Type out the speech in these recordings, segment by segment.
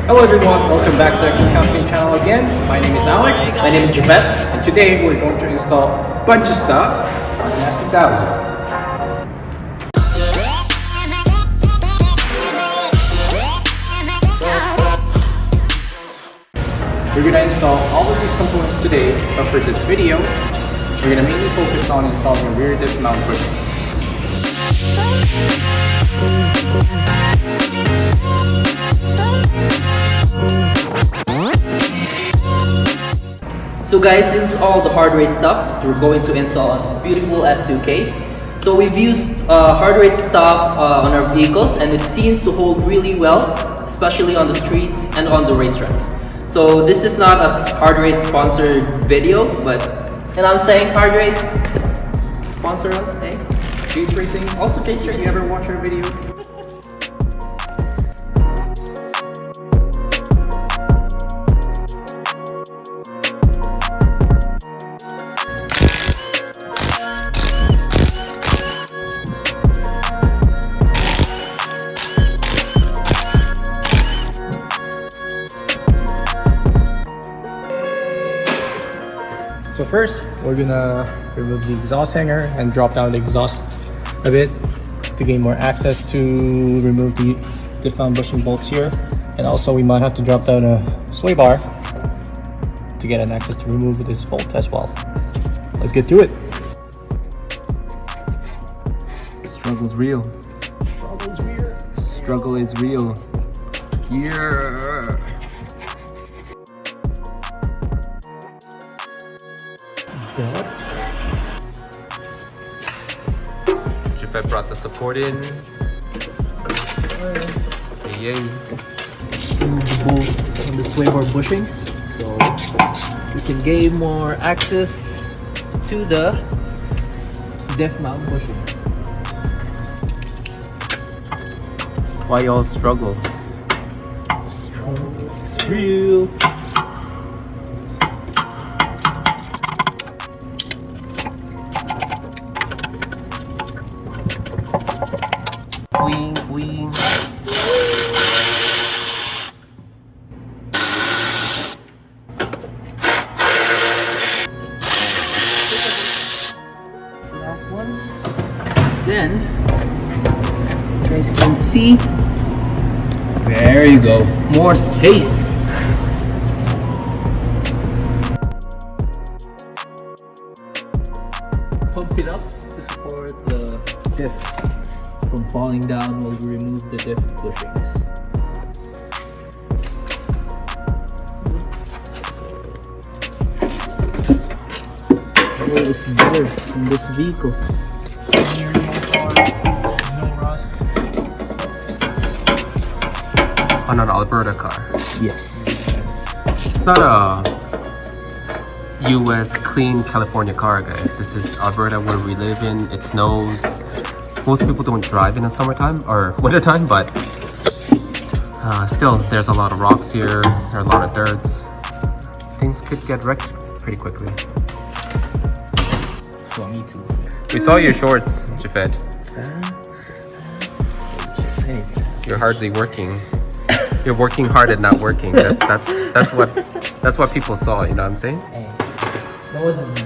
Hello everyone, welcome back to the Campaign channel again. My name is Alex. My name is Javette. And today we're going to install a bunch of stuff on the S2000. We're going to install all of these components today, but for this video, we're going to mainly focus on installing rear diff mount bushings. So guys, this is all the Hardrace stuff that we're going to install on this beautiful S2K. So we've used Hardrace stuff on our vehicles and it seems to hold really well, especially on the streets and on the racetracks. So this is not a Hardrace sponsored video, but and I'm saying Hardrace, sponsor us, eh? Chase Racing. Also Chase Racing. You ever watch our video? So first, we're gonna remove the exhaust hanger and drop down the exhaust a bit to gain more access to remove the diff mount bushing bolts here. And also we might have to drop down a sway bar to get an access to remove this bolt as well. Let's get to it. Struggle's real. Struggle's real. Struggle is real. Yeah. Javette brought the support in. Yay. Remove the bolts on the sway bar bushings, so we can gain more access to the diff mount bushing. Why y'all struggle? Struggle is real. Boing, boing. That's the last one. Then, you guys can see. There you go. More space. Pump it up to support the diff from falling down while we remove the diff bushings. Oh, it's bored in this vehicle. No rust. On an Alberta car. Yes. It's not a US clean California car, guys. This is Alberta where we live in. It snows. Most people don't drive in the summertime or wintertime, but still, there's a lot of rocks here. There are a lot of dirts. Things could get wrecked pretty quickly. Well, me too. We saw your shorts, Javette. Hey. You're hardly working. You're working hard at not working. That's what people saw. You know what I'm saying? Hey. That wasn't me.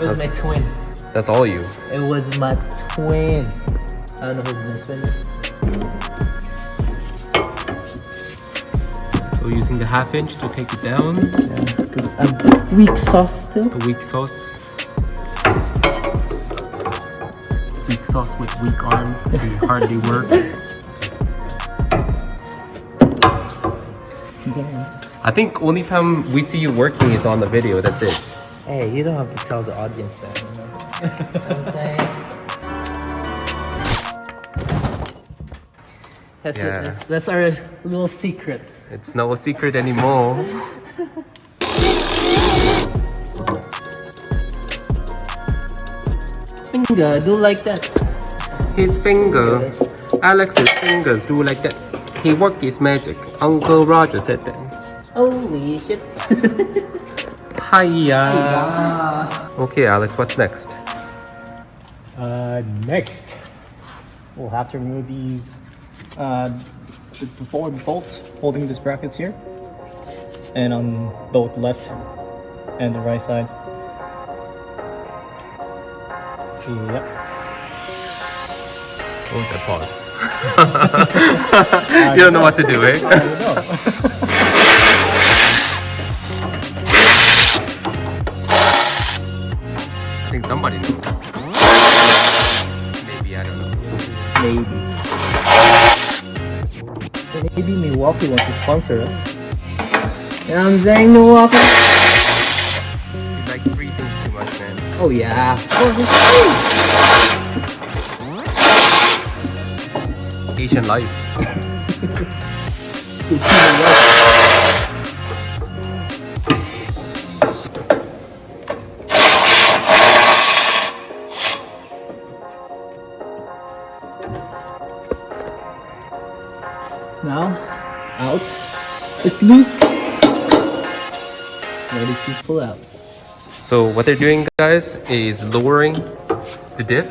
It was my twin. That's all you. It was my twin. I don't know who my twin is. So using the 1/2 inch to take it down. Yeah, because I'm weak sauce still. The weak sauce. Weak sauce with weak arms because he hardly works. Yeah. I think only time we see you working is on the video. That's it. Hey, you don't have to tell the audience that, you know? What I'm saying? That's Yeah. it. That's our little secret. It's no secret anymore. Finger, do like that. His finger, Alex's fingers do like that. He worked his magic. Uncle Roger said that. Holy shit. Hiya. Okay, Alex, what's next? Next, we'll have to remove these the 4 bolts holding these brackets here, and on both left and the right side. Yep. What was that pause? You don't know what to do, eh? I don't know. I think somebody knows. Maybe, I don't know. Maybe Milwaukee wants to sponsor us. You know what I'm saying, Milwaukee? You like free things too much, man. Oh yeah. Asian life. Now it's out. It's loose. Ready to pull out. So what they're doing, guys, is lowering the diff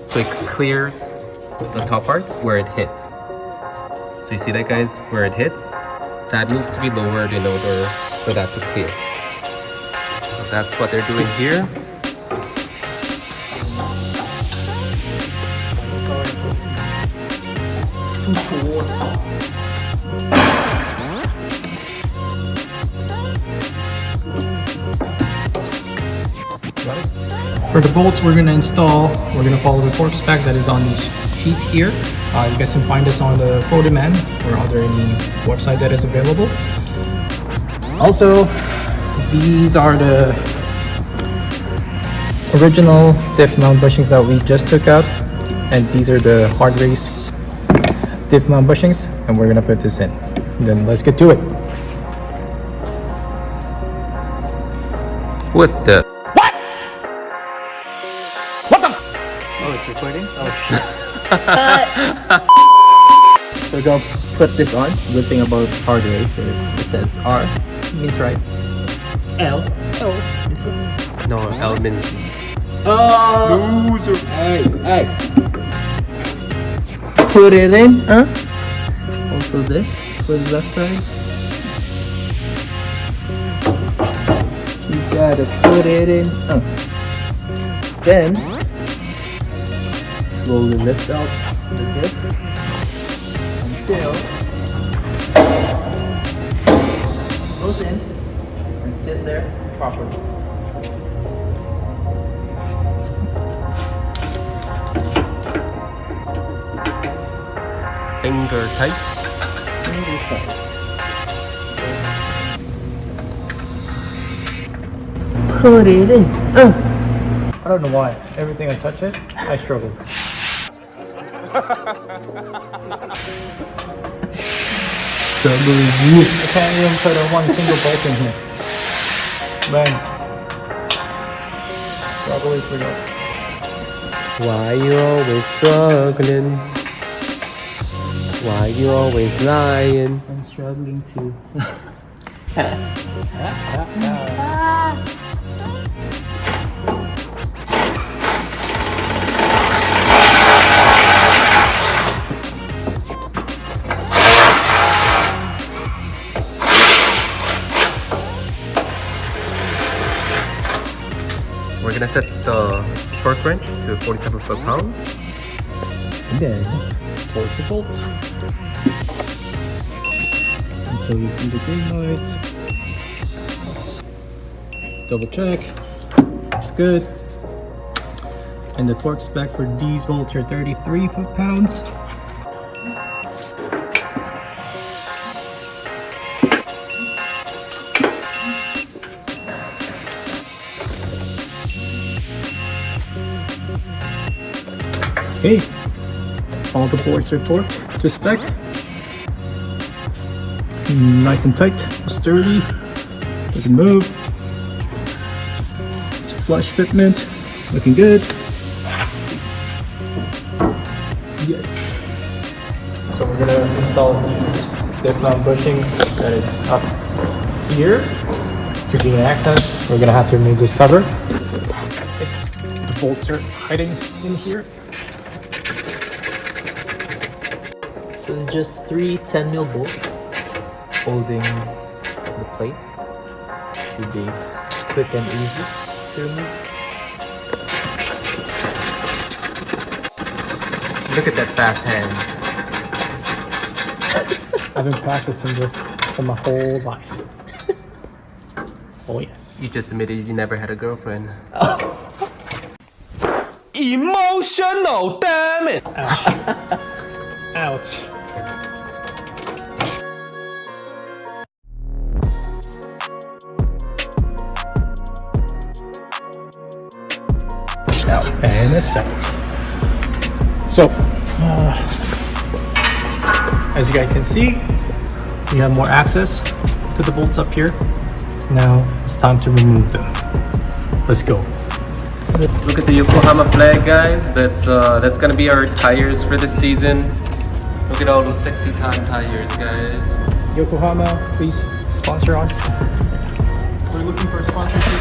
so it clears the top part where it hits. So you see that, guys, where it hits? That needs to be lowered in order for that to clear. So that's what they're doing here. Too short. For the bolts we're gonna install, we're gonna follow the torque spec that is on this sheet here. You guys can find this on the Pro Demand or other any website that is available. Also, these are the original diff mount bushings that we just took out, and these are the Hardrace diff mount bushings, and we're gonna put this in. Then let's get to it. What the? Oh, it's recording? Oh shit. So we're gonna put this on. Good thing about Hardrace is it says R means right. L. Oh. No, L means Oh. Loser. Hey. Put it in. Huh? Also this for the left side. You gotta put it in. Then slowly lift out the dip until it goes in and sit there properly. finger tight. Put it in. I don't know why. Everything I touch it, I struggle. Struggling. I can't even put one single bolt in here. Man. Struggle is real. Why you always struggling? Why you always lying? I'm struggling too. So we're gonna set the torque wrench to 47 foot-pounds. And then torque the bolt until you see the green light. Double check. It's good. And the torque spec for these bolts are 33 foot-pounds. Okay, all the bolts are torqued to spec. Nice and tight, sturdy, doesn't move. It's flush fitment, looking good. Yes. So we're gonna install these diff mount bushings that is up here. To gain access, we're gonna have to remove this cover. The bolts are hiding in here. So it's just three 10mm bolts holding the plate. Should be quick and easy to remove. Look at that fast hands. I've been practicing this for my whole life. Oh yes. You just admitted you never had a girlfriend. Emotional, damn it! Ouch. Out and a second. So, as you guys can see, we have more access to the bolts up here. Now it's time to remove them. Let's go. Look at the Yokohama flag, guys. That's gonna be our tires for this season. Look at all those sexy tires, guys. Yokohama, please sponsor us. We're looking for a sponsorship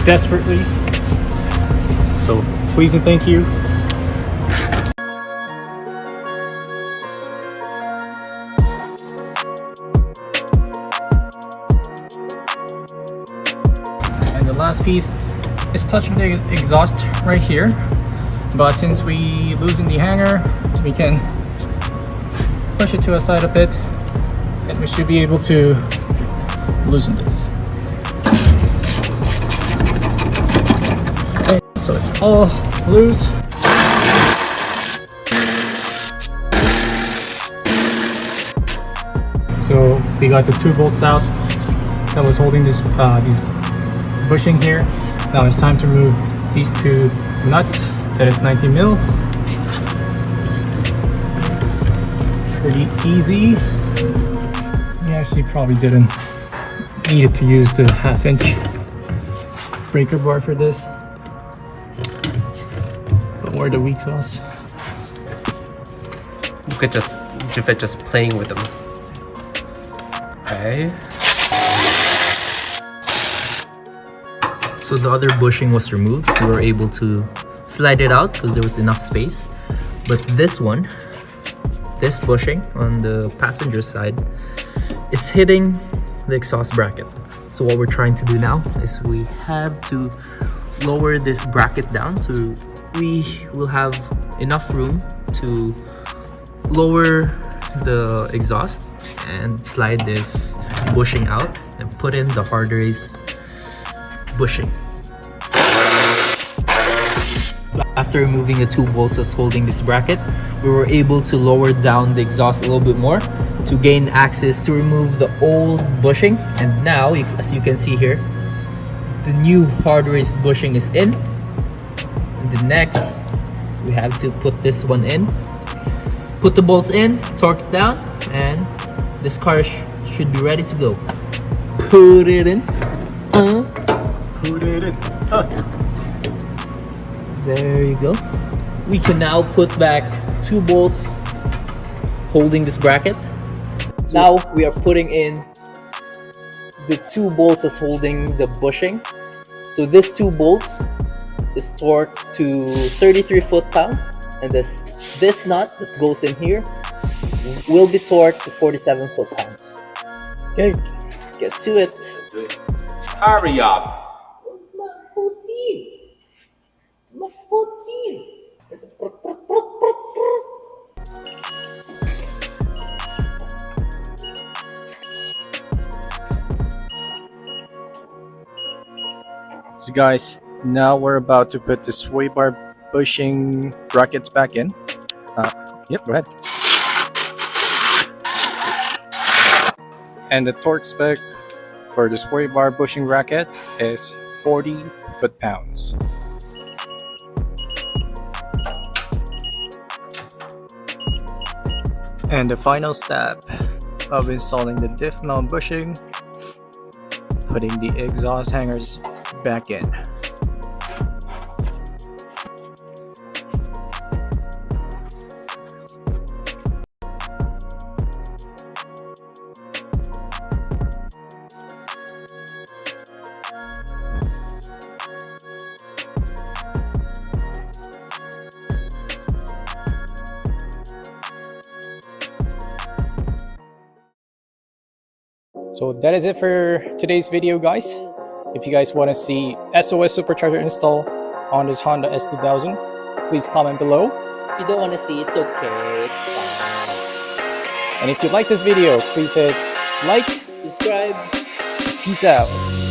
desperately. So please and thank you. And the last piece is touching the exhaust right here. But since we loosen the hanger, we can push it to a side a bit and we should be able to loosen this. Okay, so it's all loose. So we got the two bolts out that was holding this these bushing here. Now it's time to remove these two nuts. That is 19mm. Pretty easy. We actually probably didn't need to use the 1/2" breaker bar for this. But where are the weak sauce? Look at Jafet just playing with them. Okay. So the other bushing was removed. We were able to slide it out because there was enough space. But this one, this bushing on the passenger side is hitting the exhaust bracket. So what we're trying to do now is we have to lower this bracket down so we will have enough room to lower the exhaust and slide this bushing out and put in the Hardrace bushing. After removing the two bolts that's holding this bracket, we were able to lower down the exhaust a little bit more to gain access to remove the old bushing. And now, as you can see here, the new Hardrace bushing is in. And the next, we have to put this one in. Put the bolts in, torque it down, and this car should be ready to go. Put it in. Put it in. There you go. We can now put back two bolts holding this bracket. Now we are putting in the two bolts that's holding the bushing. So this two bolts is torqued to 33 foot-pounds, and this nut that goes in here will be torqued to 47 foot-pounds. Okay, let's get to it. Let's do it. Hurry up! So guys, now we're about to put the sway bar bushing brackets back in. Yep, go ahead. And the torque spec for the sway bar bushing bracket is 40 foot-pounds. And the final step of installing the diff mount bushing, putting the exhaust hangers back in. So that is it for today's video, guys. If you guys want to see SOS supercharger install on this Honda S2000, please comment below. If you don't want to see, it's okay. It's fine. And if you like this video, please hit like, Subscribe. peace out.